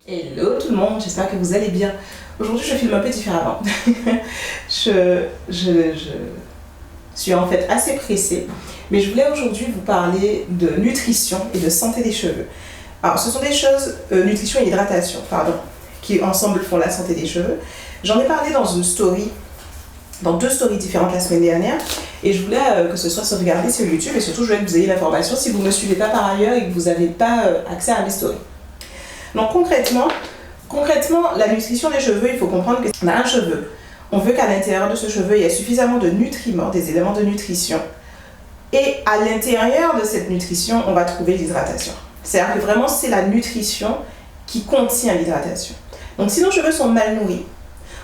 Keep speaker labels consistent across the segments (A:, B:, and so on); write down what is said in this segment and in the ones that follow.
A: Hello tout le monde, j'espère que vous allez bien. Aujourd'hui je filme un peu différemment. je suis en fait assez pressée, mais je voulais aujourd'hui vous parler de nutrition et de santé des cheveux. Alors ce sont des choses, nutrition et hydratation, pardon, qui ensemble font la santé des cheveux. J'en ai parlé dans une story, dans 2 stories différentes la semaine dernière, et je voulais que ce soit sauvegardé sur YouTube, et surtout je voulais que vous ayez l'information si vous ne me suivez pas par ailleurs et que vous n'avez pas accès à mes stories. Donc concrètement, la nutrition des cheveux, il faut comprendre qu'on a un cheveu. On veut qu'à l'intérieur de ce cheveu, il y ait suffisamment de nutriments, des éléments de nutrition. Et à l'intérieur de cette nutrition, on va trouver l'hydratation. C'est-à-dire que vraiment, c'est la nutrition qui contient l'hydratation. Donc si nos cheveux sont mal nourris,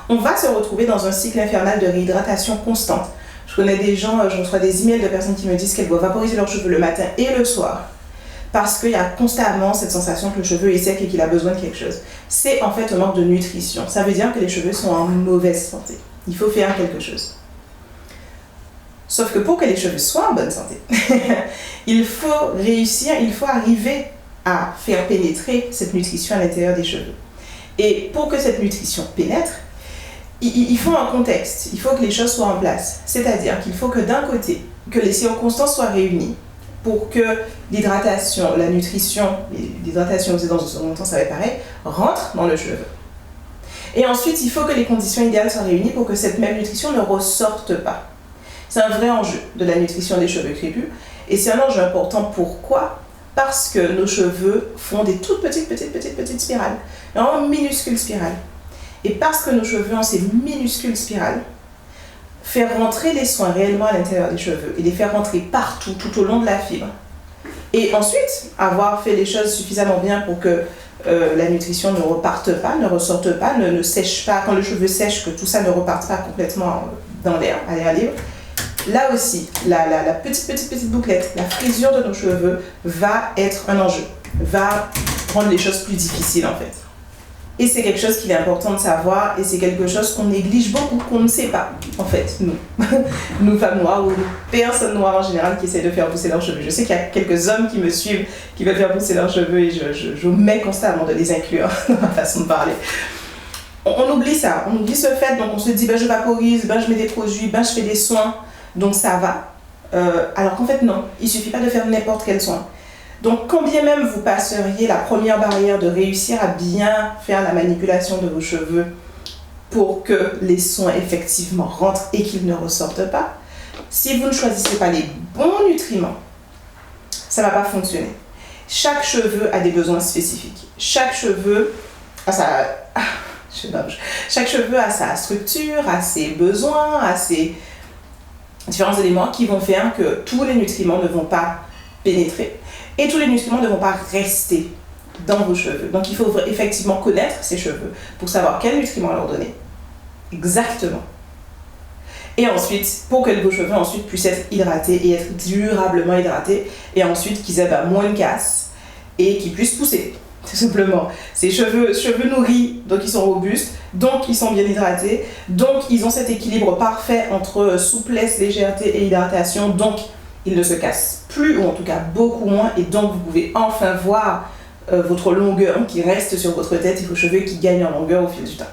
A: on va se retrouver dans un cycle infernal de réhydratation constante. Je connais des gens, je reçois des emails de personnes qui me disent qu'elles doivent vaporiser leurs cheveux le matin et le soir. Parce qu'il y a constamment cette sensation que le cheveu est sec et qu'il a besoin de quelque chose. C'est en fait un manque de nutrition. Ça veut dire que les cheveux sont en mauvaise santé. Il faut faire quelque chose. Sauf que pour que les cheveux soient en bonne santé, il faut arriver à faire pénétrer cette nutrition à l'intérieur des cheveux. Et pour que cette nutrition pénètre, il faut un contexte, il faut que les choses soient en place. C'est-à-dire qu'il faut que d'un côté, que les circonstances soient réunies, pour que l'hydratation, la nutrition, l'hydratation aussi dans un second temps, ça va être pareil, rentre dans le cheveu. Et ensuite, il faut que les conditions idéales soient réunies pour que cette même nutrition ne ressorte pas. C'est un vrai enjeu de la nutrition des cheveux crépus. Et c'est un enjeu important. Pourquoi ? Parce que nos cheveux font des toutes petites spirales. Vraiment minuscules spirales. Et parce que nos cheveux ont ces minuscules spirales, faire rentrer les soins réellement à l'intérieur des cheveux et les faire rentrer partout, tout au long de la fibre. Et ensuite, avoir fait les choses suffisamment bien pour que la nutrition ne reparte pas, ne ressorte pas, ne sèche pas, quand le cheveu sèche, que tout ça ne reparte pas complètement dans l'air, à l'air libre. Là aussi, la petite bouclette, la frisure de nos cheveux va être un enjeu, va rendre les choses plus difficiles en fait. Et c'est quelque chose qu'il est important de savoir, et c'est quelque chose qu'on néglige beaucoup, qu'on ne sait pas, en fait, nous. Nous femmes noires, ou personnes noires en général qui essaient de faire pousser leurs cheveux. Je sais qu'il y a quelques hommes qui me suivent, qui veulent faire pousser leurs cheveux, et je mets constamment de les inclure dans ma façon de parler. On oublie ça, on oublie ce fait, donc on se dit, je vaporise, je mets des produits, je fais des soins, donc ça va. Alors qu'en fait, non, il ne suffit pas de faire n'importe quel soin. Donc, quand bien même vous passeriez la première barrière de réussir à bien faire la manipulation de vos cheveux pour que les soins effectivement rentrent et qu'ils ne ressortent pas, si vous ne choisissez pas les bons nutriments, ça ne va pas fonctionner. Chaque cheveu a des besoins spécifiques. Chaque cheveu a sa structure, a ses besoins, a ses différents éléments qui vont faire que tous les nutriments ne vont pas pénétrer. Et tous les nutriments ne vont pas rester dans vos cheveux. Donc il faut effectivement connaître ces cheveux pour savoir quels nutriments leur donner. Exactement. Et ensuite, pour que vos cheveux ensuite puissent être hydratés et être durablement hydratés, et ensuite qu'ils aient moins de casse et qu'ils puissent pousser, tout simplement. Ces cheveux nourris, donc ils sont robustes, donc ils sont bien hydratés, donc ils ont cet équilibre parfait entre souplesse, légèreté et hydratation, donc ils ne se cassent plus, ou en tout cas beaucoup moins, et donc vous pouvez enfin voir votre longueur qui reste sur votre tête et vos cheveux qui gagnent en longueur au fil du temps.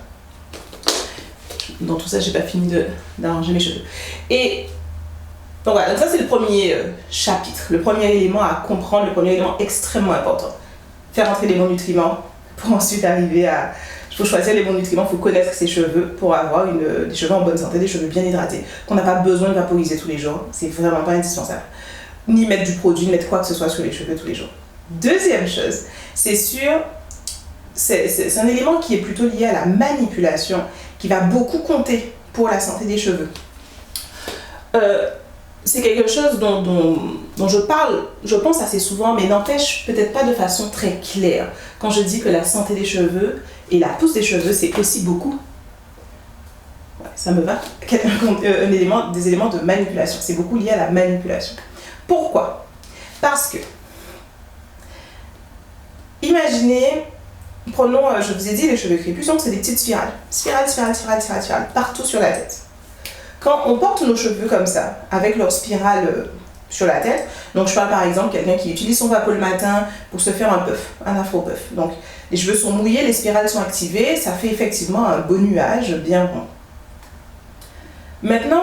A: Dans tout ça, j'ai pas fini d'arranger mes cheveux. Et donc voilà, donc ça c'est le premier chapitre, le premier élément à comprendre, le premier élément extrêmement important. Faire entrer les bons nutriments pour ensuite arriver à... Il faut choisir les bons nutriments, il faut connaître ses cheveux pour avoir des cheveux en bonne santé, des cheveux bien hydratés, qu'on n'a pas besoin de vaporiser tous les jours, c'est vraiment pas indispensable. Ni mettre du produit, mettre quoi que ce soit sur les cheveux tous les jours. Deuxième chose, c'est un élément qui est plutôt lié à la manipulation, qui va beaucoup compter pour la santé des cheveux. C'est quelque chose dont je pense assez souvent, mais n'empêche peut-être pas de façon très claire. Quand je dis que la santé des cheveux et la pousse des cheveux, c'est aussi beaucoup, ouais, ça me va, des éléments de manipulation. C'est beaucoup lié à la manipulation. Pourquoi ? Parce que, imaginez, prenons, je vous ai dit, les cheveux crépus, donc c'est des petites spirales. Spirales, partout sur la tête. Quand on porte nos cheveux comme ça, avec leur spirale sur la tête, donc je parle par exemple de quelqu'un qui utilise son vapeau le matin pour se faire un puff, un afro-puff. Donc Les cheveux sont mouillés, les spirales sont activées, ça fait effectivement un beau nuage bien rond. Maintenant,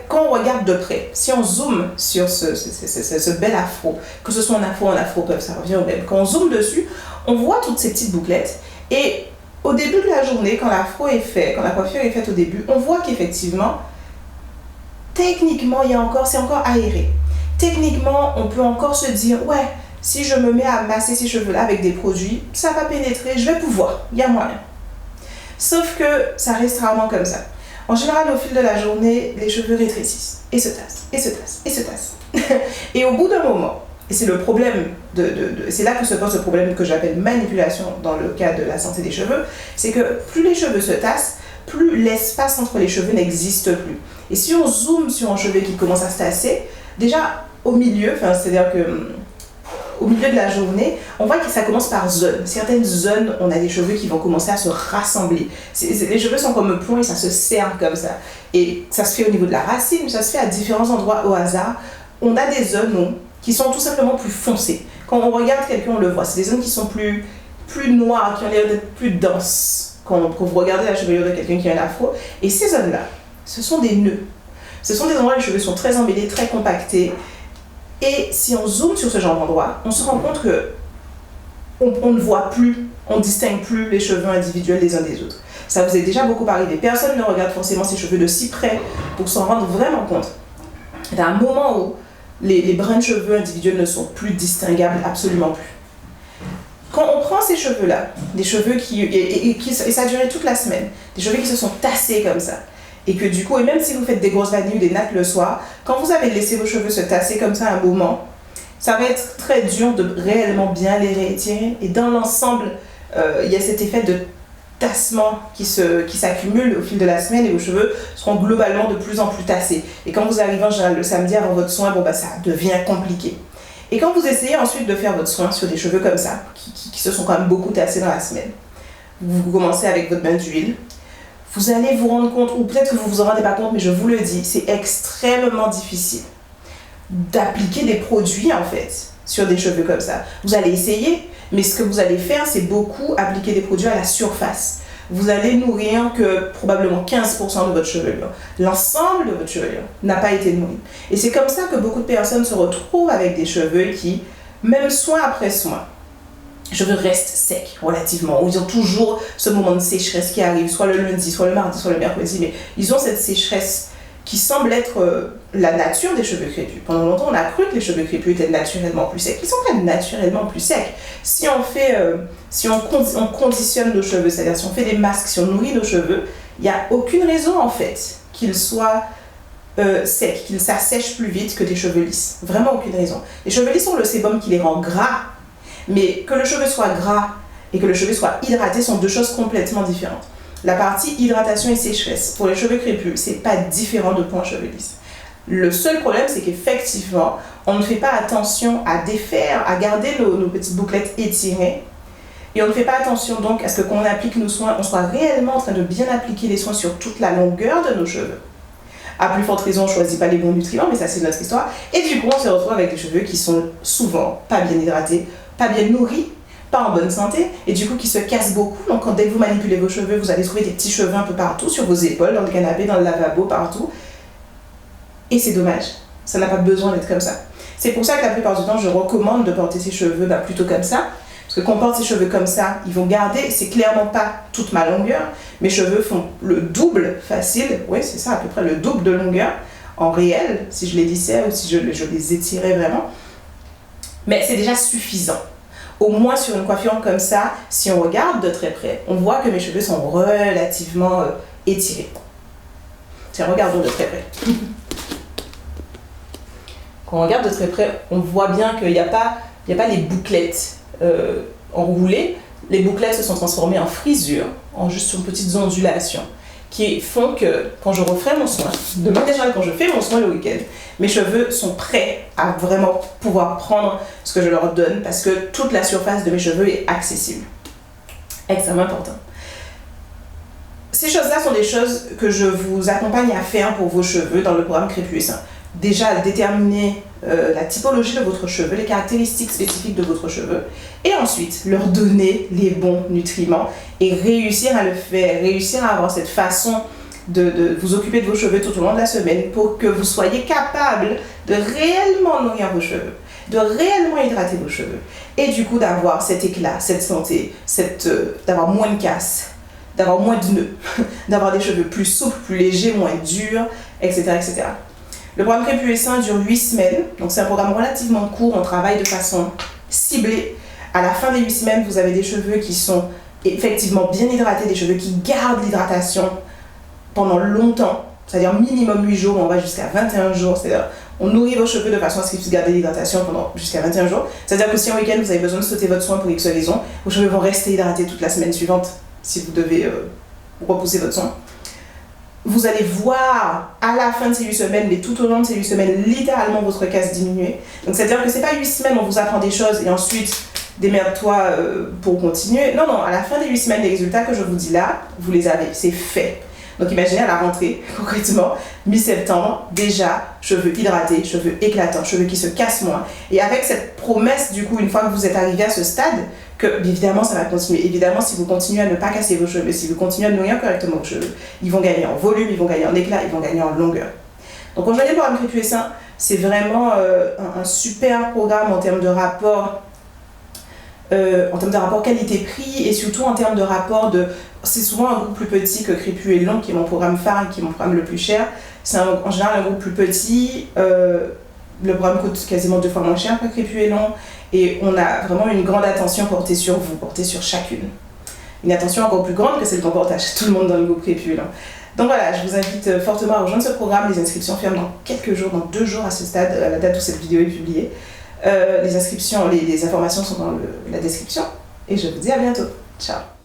A: quand on regarde de près, si on zoome sur ce bel afro, que ce soit un afro puff, ça revient au même. Quand on zoome dessus, on voit toutes ces petites bouclettes. Et au début de la journée, quand l'afro est fait, quand la coiffure est faite au début, on voit qu'effectivement, techniquement, c'est encore aéré. Techniquement, on peut encore se dire, ouais, si je me mets à masser ces cheveux-là avec des produits, ça va pénétrer, je vais pouvoir, il y a moyen. Sauf que ça reste rarement comme ça. En général, au fil de la journée, les cheveux rétrécissent et se tassent, et se tassent, et se tassent. Et au bout d'un moment, et c'est le problème, c'est là que se pose le problème que j'appelle manipulation dans le cas de la santé des cheveux, c'est que plus les cheveux se tassent, plus l'espace entre les cheveux n'existe plus. Et si on zoome sur un cheveu qui commence à se tasser, déjà au milieu, c'est-à-dire que au milieu de la journée, on voit que ça commence par zones. Certaines zones, on a des cheveux qui vont commencer à se rassembler. Les cheveux sont comme un plomb et ça se serre comme ça. Et ça se fait au niveau de la racine, ça se fait à différents endroits au hasard. On a des zones qui sont tout simplement plus foncées. Quand on regarde quelqu'un, on le voit. C'est des zones qui sont plus noires, qui ont l'air d'être plus denses. Quand vous regardez la chevelure de quelqu'un qui a un afro. Et ces zones-là, ce sont des nœuds. Ce sont des endroits où les cheveux sont très emmêlés, très compactés. Et si on zoome sur ce genre d'endroit, on se rend compte que on ne voit plus, on ne distingue plus les cheveux individuels les uns des autres. Ça vous est déjà beaucoup arrivé. Personne ne regarde forcément ses cheveux de si près pour s'en rendre vraiment compte. Il y a un moment où les brins de cheveux individuels ne sont plus distinguables, absolument plus. Quand on prend ces cheveux-là, des cheveux et ça a duré toute la semaine, des cheveux qui se sont tassés comme ça, et que du coup, et même si vous faites des grosses vanilles ou des nattes le soir, quand vous avez laissé vos cheveux se tasser comme ça un moment, ça va être très dur de réellement bien les réétirer. Et dans l'ensemble, il y a cet effet de tassement qui s'accumule au fil de la semaine et vos cheveux seront globalement de plus en plus tassés. Et quand vous arrivez en général le samedi avant votre soin, ça devient compliqué. Et quand vous essayez ensuite de faire votre soin sur des cheveux comme ça, qui se sont quand même beaucoup tassés dans la semaine, vous commencez avec votre bain d'huile. Vous allez vous rendre compte, ou peut-être que vous ne vous en rendez pas compte, mais je vous le dis, c'est extrêmement difficile d'appliquer des produits en fait sur des cheveux comme ça. Vous allez essayer, mais ce que vous allez faire, c'est beaucoup appliquer des produits à la surface. Vous allez nourrir que probablement 15% de votre chevelure. L'ensemble de votre chevelure n'a pas été nourri. Et c'est comme ça que beaucoup de personnes se retrouvent avec des cheveux qui, même soin après soin, les cheveux restent secs relativement, ou ils ont toujours ce moment de sécheresse qui arrive, soit le lundi, soit le mardi, soit le mercredi, mais ils ont cette sécheresse qui semble être la nature des cheveux crépus. Pendant longtemps, on a cru que les cheveux crépus étaient naturellement plus secs. Ils sont pas naturellement plus secs. Si on conditionne nos cheveux, c'est-à-dire si on fait des masques, si on nourrit nos cheveux, il n'y a aucune raison en fait qu'ils soient secs, qu'ils s'assèchent plus vite que des cheveux lisses. Vraiment aucune raison. Les cheveux lisses ont le sébum qui les rend gras, mais que le cheveu soit gras et que le cheveu soit hydraté sont deux choses complètement différentes. La partie hydratation et sécheresse, pour les cheveux crépus, c'est pas différent de pour un cheveu lisse. Le seul problème, c'est qu'effectivement, on ne fait pas attention à défaire, à garder nos petites bouclettes étirées. Et on ne fait pas attention donc à ce que quand on applique nos soins, on soit réellement en train de bien appliquer les soins sur toute la longueur de nos cheveux. À plus forte raison, on ne choisit pas les bons nutriments, mais ça c'est notre histoire. Et du coup, on se retrouve avec des cheveux qui sont souvent pas bien hydratés, pas bien nourris, pas en bonne santé, et du coup qui se cassent beaucoup. Donc dès que vous manipulez vos cheveux, vous allez trouver des petits cheveux un peu partout, sur vos épaules, dans le canapé, dans le lavabo, partout. Et c'est dommage, ça n'a pas besoin d'être comme ça. C'est pour ça que la plupart du temps, je recommande de porter ses cheveux plutôt comme ça. Parce que quand on porte ses cheveux comme ça, ils vont garder, c'est clairement pas toute ma longueur. Mes cheveux font le double facile, oui c'est ça, à peu près le double de longueur, en réel, si je les lissais ou si je les étirais vraiment. Mais c'est déjà suffisant. Au moins sur une coiffure comme ça, si on regarde de très près, on voit que mes cheveux sont relativement étirés. Tiens, regardons de très près. Quand on regarde de très près, on voit bien qu'il n'y a pas les bouclettes enroulées. Les bouclettes se sont transformées en frisures, en juste une petite ondulation, qui font que quand je referai mon soin, de manière générale quand je fais mon soin le week-end, mes cheveux sont prêts à vraiment pouvoir prendre ce que je leur donne parce que toute la surface de mes cheveux est accessible. Extrêmement important. Ces choses-là sont des choses que je vous accompagne à faire pour vos cheveux dans le programme Crépus et Sain. Déjà, déterminer la typologie de votre cheveu, les caractéristiques spécifiques de votre cheveu, et ensuite leur donner les bons nutriments et réussir à le faire, réussir à avoir cette façon de vous occuper de vos cheveux tout au long de la semaine pour que vous soyez capable de réellement nourrir vos cheveux, de réellement hydrater vos cheveux, et du coup d'avoir cet éclat, cette santé, d'avoir moins de casse, d'avoir moins de nœuds, d'avoir des cheveux plus souples, plus légers, moins durs, etc. etc. Le programme Crépuscent dure 8 semaines, donc c'est un programme relativement court, on travaille de façon ciblée. À la fin des 8 semaines, vous avez des cheveux qui sont effectivement bien hydratés, des cheveux qui gardent l'hydratation pendant longtemps, c'est-à-dire minimum 8 jours, on va jusqu'à 21 jours, c'est-à-dire on nourrit vos cheveux de façon à ce qu'ils puissent garder l'hydratation pendant jusqu'à 21 jours. C'est-à-dire que si en week-end vous avez besoin de sauter votre soin pour X raison, vos cheveux vont rester hydratés toute la semaine suivante si vous devez repousser votre soin. Vous allez voir à la fin de ces 8 semaines, mais tout au long de ces 8 semaines, littéralement votre casse diminuer. Donc c'est-à-dire que c'est pas 8 semaines où on vous apprend des choses et ensuite démerde-toi pour continuer. Non, non, à la fin des 8 semaines, les résultats que je vous dis là, vous les avez, c'est fait. Donc imaginez à la rentrée, concrètement, mi-septembre, déjà, cheveux hydratés, cheveux éclatants, cheveux qui se cassent moins. Et avec cette promesse, du coup, une fois que vous êtes arrivé à ce stade, que évidemment ça va continuer. Évidemment, si vous continuez à ne pas casser vos cheveux, si vous continuez à nourrir correctement vos cheveux, ils vont gagner en volume, ils vont gagner en éclat, ils vont gagner en longueur. Donc rejoignez le programme Crépuscent, c'est vraiment un super programme en termes de rapport. Qualité-prix et surtout en termes de rapport de... C'est souvent un groupe plus petit que Crépus et Long qui est mon programme phare et qui est mon programme le plus cher. C'est en général un groupe plus petit. Le programme coûte quasiment 2 fois moins cher que Crépus et Long et on a vraiment une grande attention portée sur vous, portée sur chacune. Une attention encore plus grande que celle qu'on porte à tout le monde dans le groupe Crépus et Long. Donc voilà, je vous invite fortement à rejoindre ce programme. Les inscriptions ferment dans quelques jours, dans 2 jours à ce stade, à la date où cette vidéo est publiée. Les inscriptions, les informations sont dans la description et je vous dis à bientôt. Ciao.